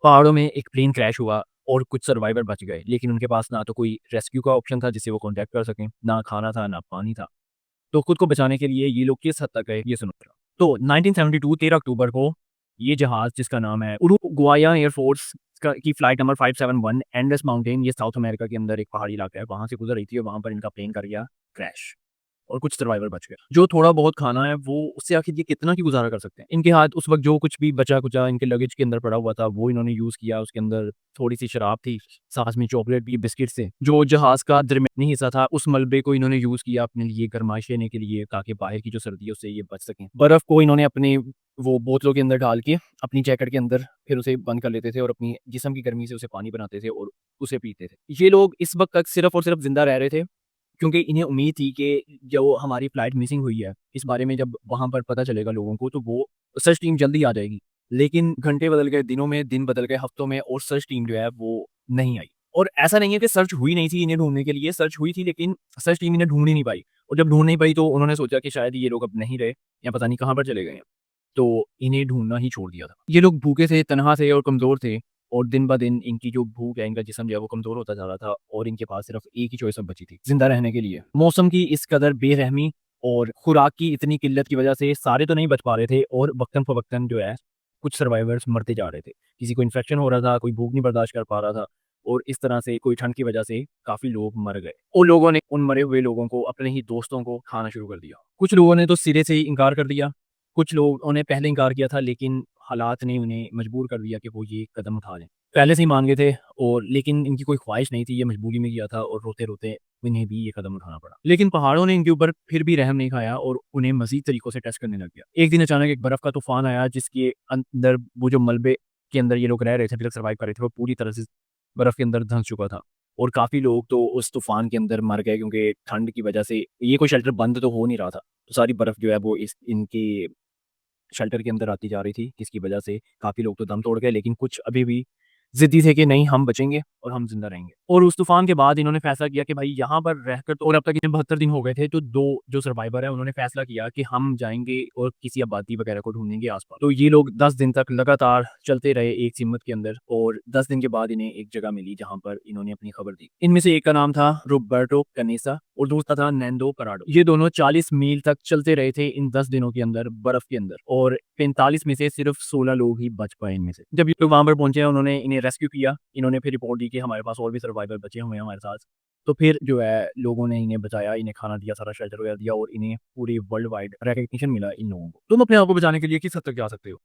पहाड़ों में एक प्लेन क्रैश हुआ और कुछ सर्वाइवर बच गए, लेकिन उनके पास ना तो कोई रेस्क्यू का ऑप्शन था जिससे वो कॉन्टैक्ट कर सकें, ना खाना था, ना पानी था। तो खुद को बचाने के लिए ये लोग किस हद तक गए, ये सुनो ज़रा। तो 1972 13 अक्टूबर को ये जहाज़ जिसका नाम है उरुग्वाया एयर फ़ोर्स का की फ्लाइट नंबर 571 एंडेस माउंटेन, ये साउथ अमेरिका के अंदर एक पहाड़ी इलाका है, वहाँ से गुज़र रही थी और वहाँ पर इनका प्लेन कर गया क्रैश। और कुछ सर्वाइवर बच गए। जो थोड़ा बहुत खाना है वो उससे आखिर ये कितना की गुज़ारा कर सकते हैं। इनके हाथ उस वक़्त जो कुछ भी बचा-कुचा इनके लगेज के अंदर पड़ा हुआ था वो इन्होंने यूज़ किया। उसके अंदर थोड़ी-सी शराब थी, साथ में चॉकलेट भी, बिस्किट्स थे। जो जहाज़ का दरमियानी हिस्सा था उस मलबे को इन्होंने यूज़ किया अपने लिए गरमाइश लेने के लिए ताकि बाहर की जो सर्दी है उससे ये बच सकें। बर्फ़ को इन्होंने अपने वो बोतलों के अंदर डाल के अपनी जैकेट के अंदर फिर उसे बंद कर लेते थे और अपनी जिस्म की गर्मी से उसे पानी बनाते थे और उसे पीते थे। ये लोग इस वक़्त तक सिर्फ़ और सिर्फ़ ज़िंदा रह रहे थे क्योंकि इन्हें उम्मीद थी कि जो हमारी फ्लाइट मिसिंग हुई है, इस बारे में जब वहाँ पर पता चलेगा लोगों को तो वो सर्च टीम जल्दी आ जाएगी। लेकिन घंटे बदल गए दिनों में, दिन बदल गए हफ्तों में और सर्च टीम जो है वो नहीं आई। और ऐसा नहीं है कि सर्च हुई नहीं थी इन्हें ढूँढने के लिए, सर्च हुई थी लेकिन सर्च टीम इन्हें ढूँढ ही नहीं पाई। और जब ढूँढ नहीं पाई तो उन्होंने सोचा कि शायद ये लोग अब नहीं रहे या पता नहीं कहाँ पर चले गए हैं। तो इन्हें ढूँढना ही छोड़ दिया था। ये लोग भूखे थे, तनहा थे और कमज़ोर थे और दिन-ब-दिन इनकी जो भूख है, इनका जिस्म जो है वो कमज़ोर होता जा रहा था और इनके पास सिर्फ़ एक ही चॉइस अब बची थी, ज़िंदा रहने के लिए। मौसम की इस कदर बेरहमी और खुराक की इतनी किल्लत की वजह से सारे तो नहीं बच पा रहे थे और वक़्तन-फ़वक़्तन जो है, कुछ सर्वाइवर्स मरते जा रहे थे। किसी को इन्फेक्शन हो रहा था, कोई भूख नहीं बर्दाश्त कर पा रहा था और इस तरह से कोई ठंड की वजह से काफ़ी लोग मर गए। उन लोगों ने उन मरे हुए लोगों को, अपने ही दोस्तों को खाना शुरू कर दिया। कुछ लोगों ने तो सिरे से ही इनकार कर दिया। कुछ लोगों ने पहले इनकार किया था लेकिन हालात ने उन्हें मजबूर कर दिया कि वो ये कदम उठा लें। पहले से ही मान गए थे और लेकिन इनकी कोई ख्वाहिश नहीं थी, ये मजबूरी में किया था और रोते-रोते इन्हें भी ये कदम उठाना पड़ा। लेकिन पहाड़ों ने इनके ऊपर फिर भी रहम नहीं खाया और उन्हें मज़ीद तरीकों से टेस्ट करने लग गया। एक दिन अचानक एक बर्फ़ का तूफ़ान आया जिसके अंदर वो जो मलबे के अंदर ये लोग रह रहे थे, अभी तक सर्वाइव कर रहे थे, वो पूरी तरह से बर्फ़ के अंदर धंस चुका था। और काफ़ी लोग तो उस तूफ़ान के अंदर मर गए क्योंकि ठंड की वजह से ये कोई शेल्टर बंद तो हो नहीं रहा था। तो सारी बर्फ़ जो है वो इस इनके शेल्टर के अंदर आती जा रही थी, जिसकी वजह से काफ़ी लोग तो दम तोड़ गए, लेकिन कुछ अभी भी ज़िद्दी थे कि नहीं हम बचेंगे और हम ज़िंदा रहेंगे। और उस तूफ़ान के बाद इन्होंने फ़ैसला किया कि भाई यहाँ पर रहकर तो और अब तक इन्हें 72 दिन हो गए थे, तो 2 जो सर्वाइवर हैं उन्होंने फ़ैसला किया कि हम जाएँगे और किसी आबादी वगैरह को ढूँढेंगे आस-पास। तो ये लोग 10 दिन तक लगातार चलते रहे एक हिम्मत के अंदर और 10 दिन के बाद इन्हें एक जगह मिली जहाँ पर इन्होंने अपनी खबर दी। इनमें से एक का नाम था रोबर्टो कनेसा और दूसरा था नैंडो पराडो। ये दोनों 40 मील तक चलते रहे थे इन 10 दिनों के अंदर बर्फ के अंदर और 45 में से सिर्फ 16 लोग ही बच पाए इनमें से। जब ये लोग वहाँ पर पहुँचे उन्होंने इन्हें रेस्क्यू किया। इन्होंने फिर रिपोर्ट दी कि हमारे पास और भी सर्वाइवर बचे हुए हैं हमारे साथ। तो फिर जो है लोगों ने इन्हें बचाया, इन्हें खाना दिया, सारा शेल्टर वगैरह दिया और इन्हें पूरे वर्ल्ड वाइड रिकॉग्निशन मिला इन लोगों को। तुम अपने आप को बचाने के लिए किस हद तक जा सकते हो?